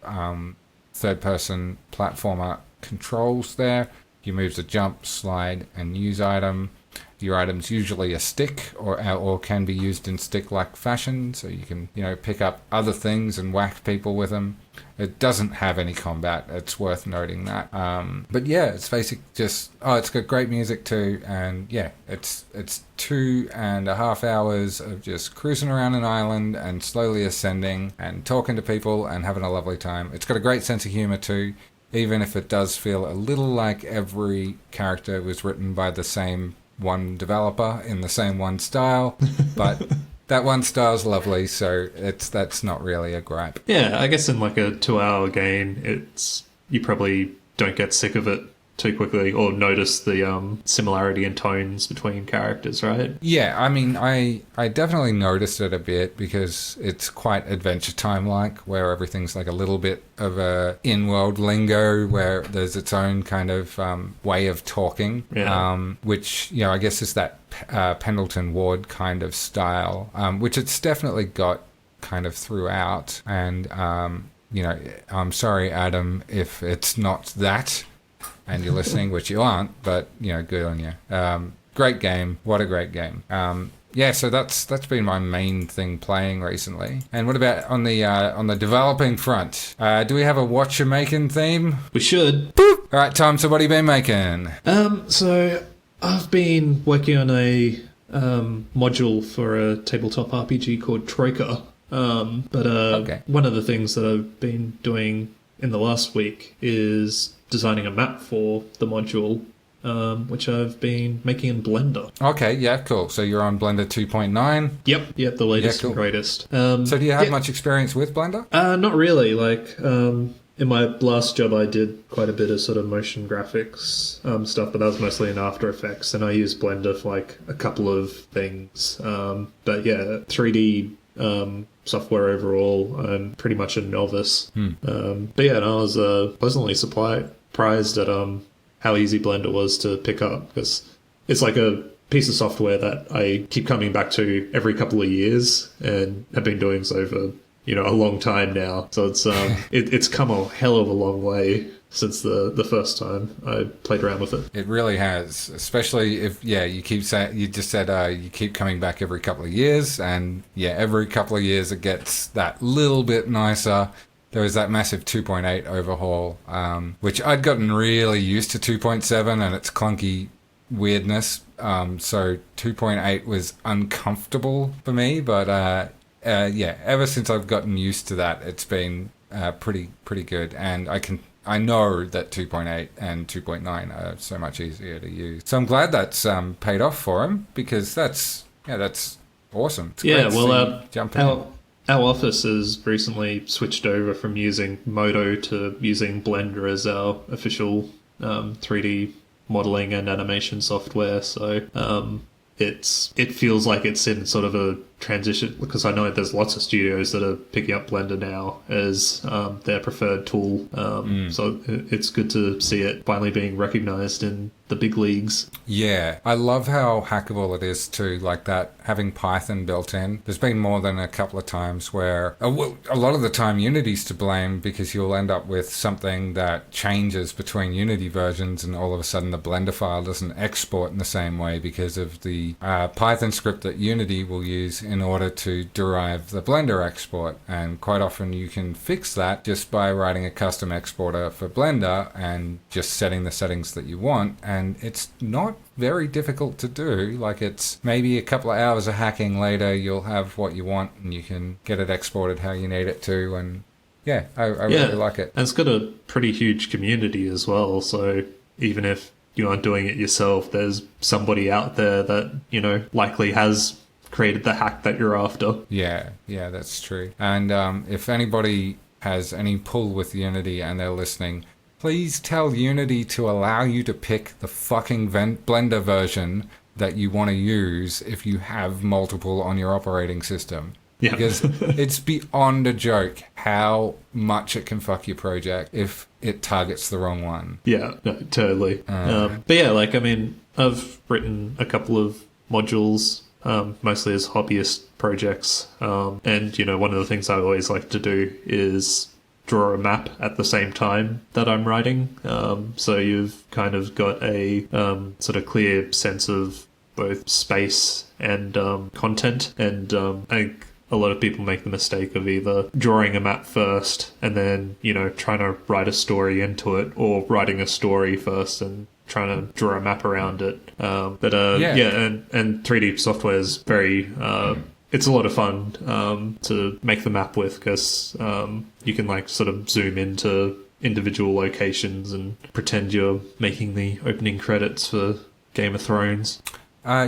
third-person platformer controls there. Your moves are jump, slide, and use item. Your item's usually a stick, or can be used in stick-like fashion, so you can pick up other things and whack people with them. It doesn't have any combat. It's worth noting that. But yeah, it's basic. It's got great music too, and yeah, it's 2.5 hours of just cruising around an island and slowly ascending and talking to people and having a lovely time. It's got a great sense of humor too, even if it does feel a little like every character was written by the same one developer in the same one style, but that one style's lovely, so that's not really a gripe. Yeah, I guess in like a 2-hour game, you probably don't get sick of it too quickly or notice the similarity in tones between characters, right? Yeah, I mean, I definitely noticed it a bit because it's quite Adventure Time like, where everything's like a little bit of a in-world lingo, where there's its own kind of way of talking, which, you know, I guess is that Pendleton Ward kind of style, which it's definitely got kind of throughout. And, you know, I'm sorry, Adam, if it's not that and you're listening, which you aren't, but, you know, good on you. Great game. What a great game. Yeah, so that's been my main thing playing recently. And what about on the developing front? Do we have a what you're making theme? We should. Boop! All right, Tom, so what have you been making? So I've been working on a module for a tabletop RPG called Troika. Okay. One of the things that I've been doing in the last week is designing a map for the module, which I've been making in Blender. Okay, yeah, cool. So you're on Blender 2.9? Yep, the latest cool. and greatest. So do you have much experience with Blender? Not really. Like, in my last job, I did quite a bit of sort of motion graphics stuff, but that was mostly in After Effects, and I used Blender for like a couple of things. But yeah, 3D software overall, I'm pretty much a novice. But yeah, and I was pleasantly surprised at how easy Blender was to pick up, because it's like a piece of software that I keep coming back to every couple of years and have been doing so for, you know, a long time now. So it's it's come a hell of a long way since the first time I played around with it. It really has, especially if, you keep saying, you just said you keep coming back every couple of years, and every couple of years it gets that little bit nicer. There was that massive 2.8 overhaul, which I'd gotten really used to 2.7 and its clunky weirdness. So 2.8 was uncomfortable for me, but ever since I've gotten used to that, it's been pretty good, and I know that 2.8 and 2.9 are so much easier to use. So I'm glad that's paid off for him, because that's awesome. It's great to see jumping in. Our office has recently switched over from using Modo to using Blender as our official 3D modeling and animation software. So it feels like it's in sort of a transition, because I know there's lots of studios that are picking up Blender now as their preferred tool. So it's good to see it finally being recognized in the big leagues. Yeah, I love how hackable it is too, like that, having Python built in. There's been more than a couple of times where, a lot of the time Unity's to blame, because you'll end up with something that changes between Unity versions, and all of a sudden the Blender file doesn't export in the same way because of the Python script that Unity will use in order to derive the Blender export. And quite often you can fix that just by writing a custom exporter for Blender and just setting the settings that you want. And it's not very difficult to do. Like, it's maybe a couple of hours of hacking later, you'll have what you want and you can get it exported how you need it to. And I really like it. And it's got a pretty huge community as well. So even if you aren't doing it yourself, there's somebody out there that, you know, likely has created the hack that you're after. Yeah, that's true. And if anybody has any pull with Unity and they're listening, please tell Unity to allow you to pick the fucking Blender version that you want to use if you have multiple on your operating system. Yeah. Because it's beyond a joke how much it can fuck your project if it targets the wrong one. Yeah, no, totally. But yeah, like, I mean, I've written a couple of modules, mostly as hobbyist projects. And, you know, one of the things I always like to do is draw a map at the same time that I'm writing. So you've kind of got a sort of clear sense of both space and content. And I think a lot of people make the mistake of either drawing a map first and then, you know, trying to write a story into it, or writing a story first and trying to draw a map around it. And 3D software is very... it's a lot of fun to make the map with, because you can like sort of zoom into individual locations and pretend you're making the opening credits for Game of Thrones. I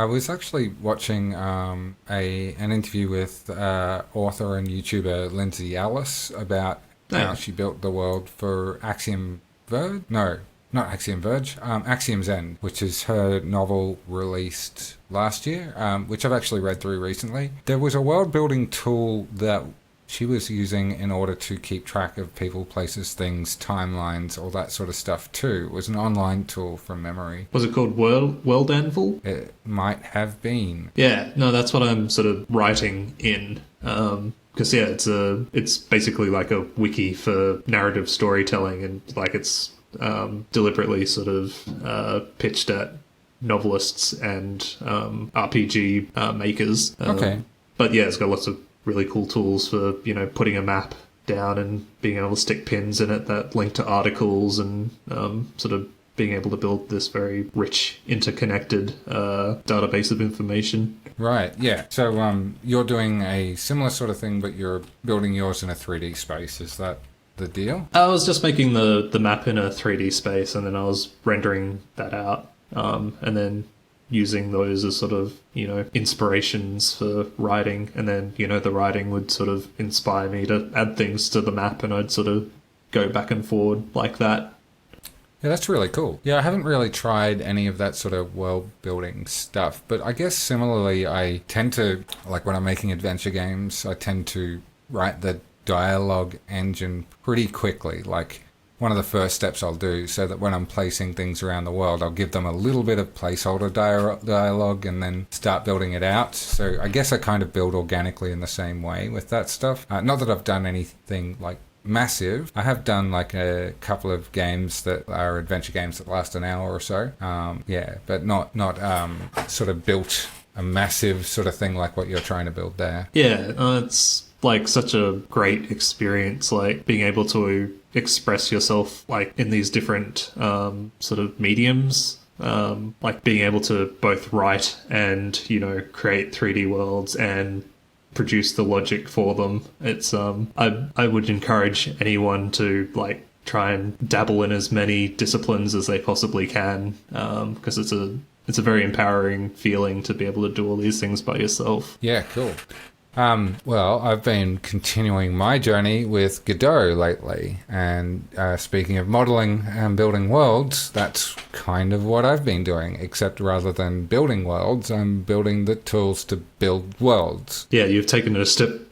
was actually watching an interview with author and YouTuber Lindsay Ellis about how she built the world for Axiom Verge. No, not Axiom Verge, Axiom's End, which is her novel released last year, which I've actually read through recently. There was a world building tool that she was using in order to keep track of people, places, things, timelines, all that sort of stuff too. It was an online tool from memory. Was it called World Anvil? It might have been. Yeah, no, that's what I'm sort of writing in. Because it's basically like a wiki for narrative storytelling, and like it's deliberately sort of pitched at novelists and RPG makers. Okay. But yeah, it's got lots of really cool tools for, you know, putting a map down and being able to stick pins in it that link to articles, and sort of being able to build this very rich, interconnected database of information. Right, yeah. So you're doing a similar sort of thing, but you're building yours in a 3D space. Is that the deal? I was just making the map in a 3D space, and then I was rendering that out, and then using those as sort of, you know, inspirations for writing, and then, you know, the writing would sort of inspire me to add things to the map, and I'd sort of go back and forward like that. Yeah, that's really cool. Yeah, I haven't really tried any of that sort of world building stuff, but I guess similarly I tend to, like when I'm making adventure games, I tend to write the dialogue engine pretty quickly. Like one of the first steps I'll do, so that when I'm placing things around the world, I'll give them a little bit of placeholder dialogue and then start building it out. So I guess I kind of build organically in the same way with that stuff. Not that I've done anything like massive. I have done like a couple of games that are adventure games that last an hour or so. But not sort of built a massive sort of thing like what you're trying to build there. Yeah, it's like such a great experience, like being able to express yourself like in these different sort of mediums, like being able to both write and, you know, create 3D worlds and produce the logic for them. It's I would encourage anyone to like try and dabble in as many disciplines as they possibly can, because it's a very empowering feeling to be able to do all these things by yourself. Yeah, cool. Well, I've been continuing my journey with Godot lately, and speaking of modeling and building worlds, that's kind of what I've been doing, except rather than building worlds, I'm building the tools to build worlds. Yeah, you've taken it a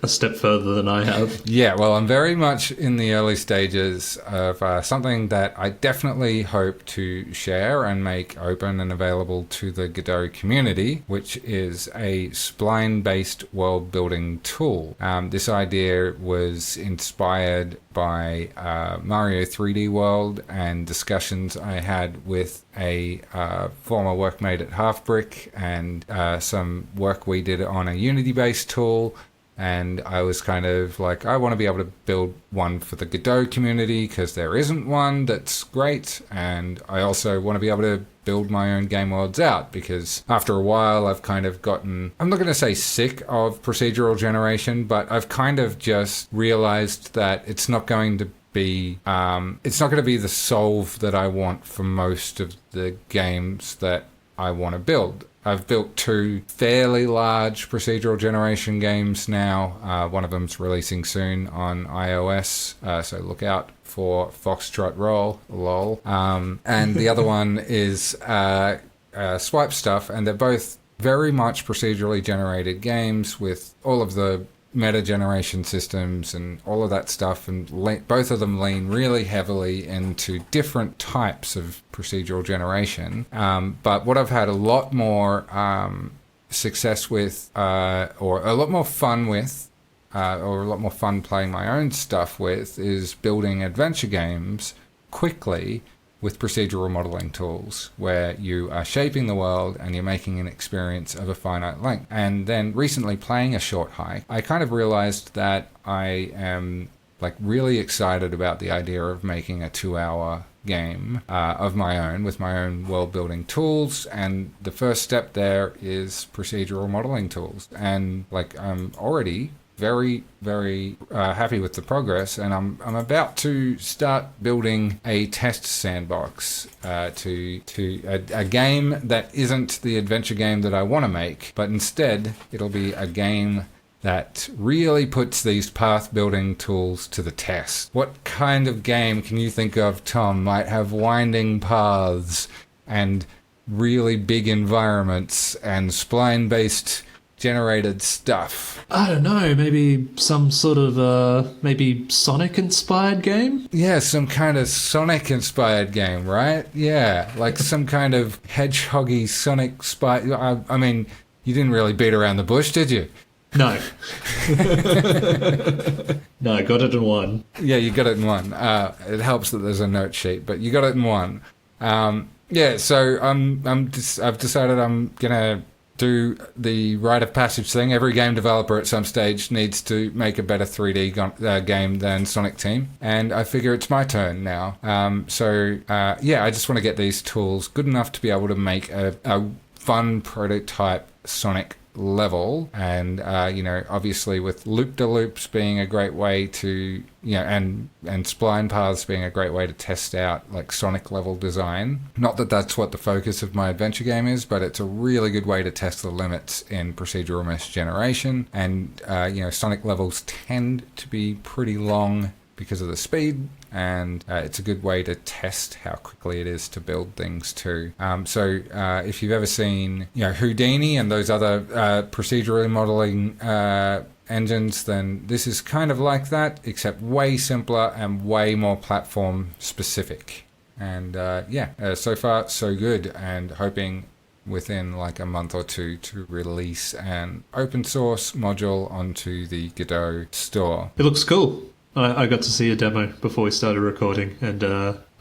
step further than I have. Yeah, well, I'm very much in the early stages of something that I definitely hope to share and make open and available to the Godot community, which is a spline-based world building tool. This idea was inspired by Mario 3D World and discussions I had with a former workmate at Halfbrick, and some work we did on a Unity-based tool. And I was kind of like, I want to be able to build one for the Godot community because there isn't one that's great. And I also want to be able to build my own game worlds out, because after a while I've kind of gotten, I'm not going to say sick of procedural generation, but I've kind of just realized that it's not going to be the solve that I want for most of the games that I want to build. I've built 2 fairly large procedural generation games now. One of them's releasing soon on iOS, so look out for Foxtrot Roll, lol. And the other one is Swipe Stuff, and they're both very much procedurally generated games with all of the meta generation systems and all of that stuff, and both of them lean really heavily into different types of procedural generation. But what I've had a lot more success with, or a lot more fun with, or a lot more fun playing my own stuff with, is building adventure games quickly with procedural modeling tools, where you are shaping the world and you're making an experience of a finite length. And then recently playing A Short Hike, I kind of realized that I am like really excited about the idea of making a 2-hour game of my own with my own world building tools. And the first step there is procedural modeling tools. And like I'm already very, very happy with the progress, and I'm about to start building a test sandbox to a game that isn't the adventure game that I want to make, but instead it'll be a game that really puts these path building tools to the test. What kind of game can you think of, Tom, might have winding paths and really big environments and spline based generated stuff? I don't know, maybe some sort of, maybe Sonic-inspired game? Yeah, some kind of Sonic-inspired game, right? Yeah, like some kind of hedgehoggy Sonic spy. I mean, you didn't really beat around the bush, did you? No. No, I got it in one. Yeah, you got it in one. It helps that there's a note sheet, but you got it in one. Yeah, so I've decided I'm gonna do the rite of passage thing. Every game developer at some stage needs to make a better 3D game than Sonic Team, and I figure it's my turn now. Yeah, I just want to get these tools good enough to be able to make a fun prototype Sonic level, and obviously with loop-de-loops being a great way to, and spline paths being a great way to test out like Sonic level design. Not that that's what the focus of my adventure game is, but it's a really good way to test the limits in procedural mesh generation. And Sonic levels tend to be pretty long because of the speed, and it's a good way to test how quickly it is to build things too. If you've ever seen Houdini and those other procedurally modeling engines, then this is kind of like that, except way simpler and way more platform specific. And so far so good, and hoping within like a month or two to release an open source module onto the Godot store. It looks cool. I got to see a demo before we started recording, and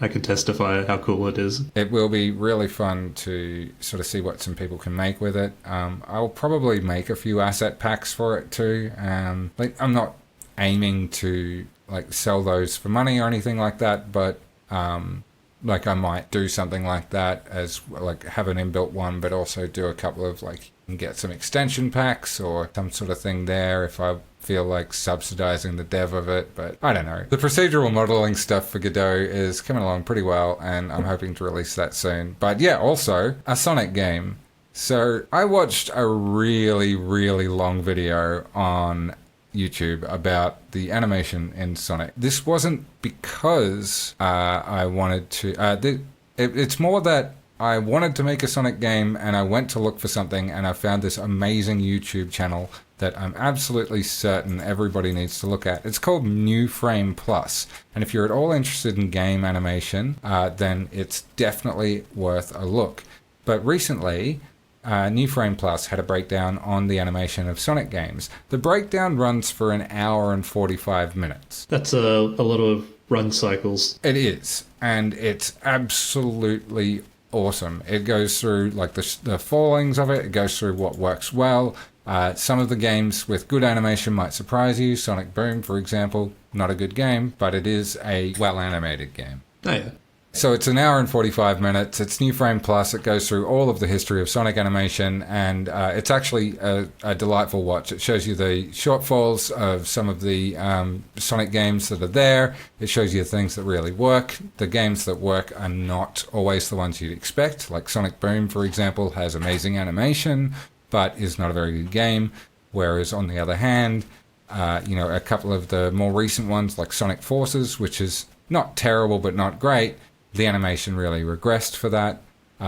I can testify how cool it is. It will be really fun to sort of see what some people can make with it. I'll probably make a few asset packs for it too. I'm not aiming to like sell those for money or anything like that, but I might do something like that as like have an inbuilt one, but also do a couple of like get some extension packs or some sort of thing there if I feel like subsidizing the dev of it. But I don't know. The procedural modeling stuff for Godot is coming along pretty well, and I'm hoping to release that soon. But yeah, also a Sonic game. So I watched a really, really long video on YouTube about the animation in Sonic. This wasn't because I wanted to... it's more that I wanted to make a Sonic game, and I went to look for something, and I found this amazing YouTube channel that I'm absolutely certain everybody needs to look at. It's called New Frame Plus, and if you're at all interested in game animation, then it's definitely worth a look. But recently, New Frame Plus had a breakdown on the animation of Sonic games. The breakdown runs for an hour and 45 minutes. That's a lot of run cycles. It is, and it's absolutely awesome. It goes through like the fallings of it. It goes through what works well. Some of the games with good animation might surprise you. Sonic Boom, for example, not a good game, but it is a well-animated game. Oh, yeah. So it's an hour and 45 minutes. It's New Frame Plus. It goes through all of the history of Sonic animation, and it's actually a delightful watch. It shows you the shortfalls of some of the Sonic games that are there. It shows you the things that really work. The games that work are not always the ones you'd expect. Like Sonic Boom, for example, has amazing animation, but is not a very good game. Whereas on the other hand, a couple of the more recent ones like Sonic Forces, which is not terrible but not great, the animation really regressed for that.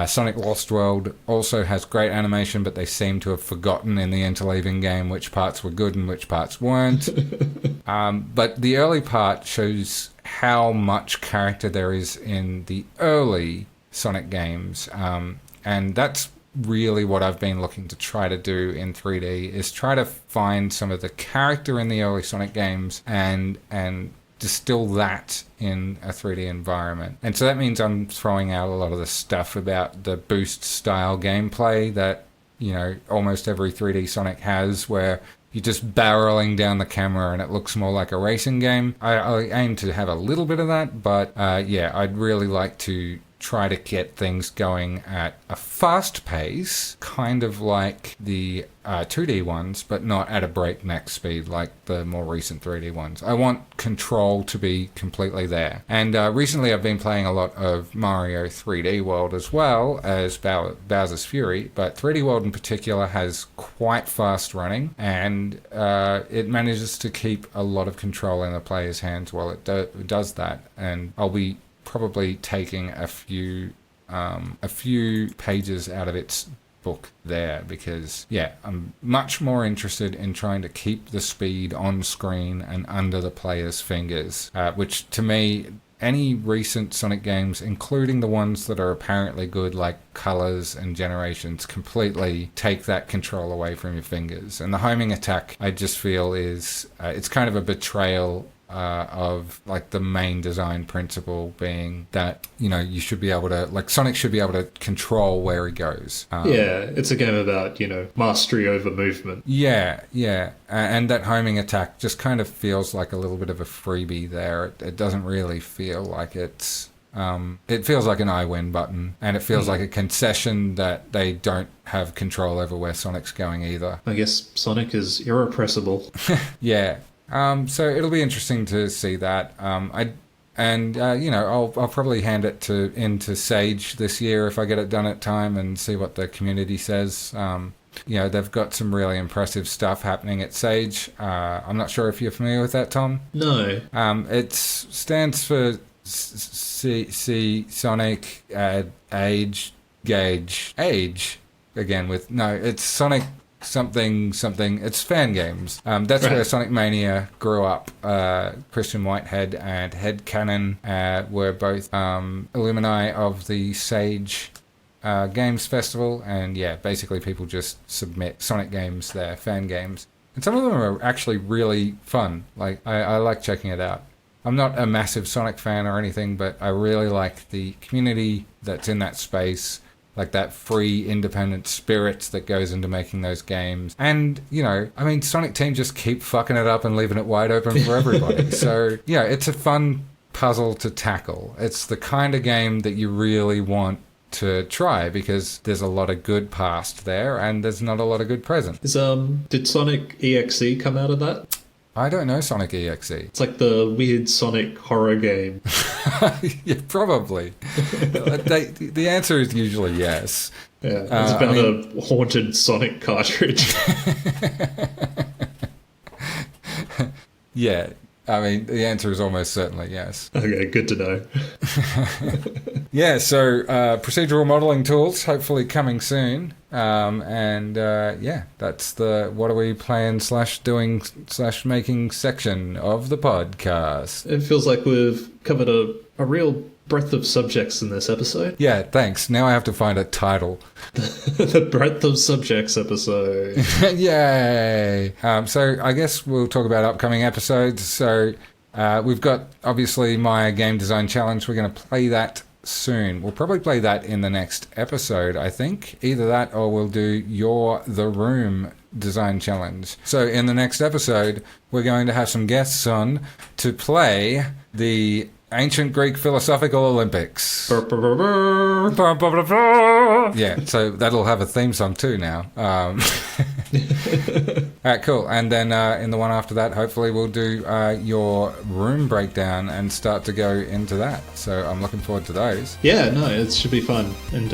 Sonic Lost World also has great animation, but they seem to have forgotten in the interleaving game which parts were good and which parts weren't. But the early part shows how much character there is in the early Sonic games. And that's really what I've been looking to try to do in 3D, is try to find some of the character in the early Sonic games and distill that in a 3D environment. And so that means I'm throwing out a lot of the stuff about the boost style gameplay that, almost every 3D Sonic has, where you're just barreling down the camera and it looks more like a racing game. I aim to have a little bit of that, but I'd really like to try to get things going at a fast pace, kind of like the 2D ones, but not at a breakneck speed like the more recent 3D ones. I want control to be completely there. And recently I've been playing a lot of Mario 3D World as well as Bowser's Fury, but 3D World in particular has quite fast running, and it manages to keep a lot of control in the player's hands while it does that. And I'll be probably taking a few pages out of its book there, because I'm much more interested in trying to keep the speed on screen and under the player's fingers, which to me, any recent Sonic games, including the ones that are apparently good like Colors and Generations, completely take that control away from your fingers. And the homing attack, I just feel is it's kind of a betrayal of like the main design principle, being that, you know, you should be able to, like, Sonic should be able to control where he goes. It's a game about, you know, mastery over movement. And that homing attack just kind of feels like a little bit of a freebie there. It doesn't really feel like it's it feels like an I win button, and it feels like a concession that they don't have control over where Sonic's going either. I guess Sonic is irrepressible. So it'll be interesting to see that. I'll probably hand it into Sage this year if I get it done at time, and see what the community says. They've got some really impressive stuff happening at Sage. I'm not sure if you're familiar with that, Tom. No. It stands for Sonic Age Gauge Age again with no. It's Sonic something. It's fan games. That's right. Where Sonic Mania grew up. Christian Whitehead and Headcanon were both alumni of the Sage Games Festival, and basically people just submit Sonic games there, fan games, and some of them are actually really fun. Like I like checking it out. I'm not a massive Sonic fan or anything, but I really like the community that's in that space, like that free, independent spirit that goes into making those games. And, Sonic Team just keep fucking it up and leaving it wide open for everybody. So, it's a fun puzzle to tackle. It's the kind of game that you really want to try, because there's a lot of good past there and there's not a lot of good present. Did Sonic EXE come out of that? I don't know Sonic EXE. It's like the weird Sonic horror game. Yeah, probably. The answer is usually yes. Yeah, it's about a haunted Sonic cartridge. Yeah, the answer is almost certainly yes. Okay, good to know. So procedural modeling tools, hopefully coming soon. That's the what are we playing / doing / making section of the podcast. It feels like we've covered a real breadth of subjects in this episode. Yeah, thanks. Now I have to find a title. The breadth of subjects episode. Yay! So I guess we'll talk about upcoming episodes. So we've got, obviously, my game design challenge. We're going to play that soon. We'll probably play that in the next episode, I think. Either that or we'll do The Room design challenge. So in the next episode, we're going to have some guests on to play the Ancient Greek Philosophical Olympics. Yeah, so that'll have a theme song too now. All right, cool. And then in the one after that, hopefully we'll do your room breakdown and start to go into that. So I'm looking forward to those. Yeah, no, it should be fun. And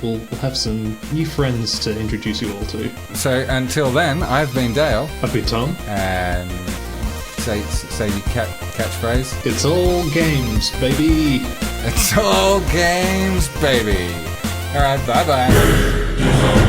we'll have some new friends to introduce you all to. So until then, I've been Dale. I've been Tom. And say your catchphrase. It's all games, baby. It's all games, baby. All right, bye-bye.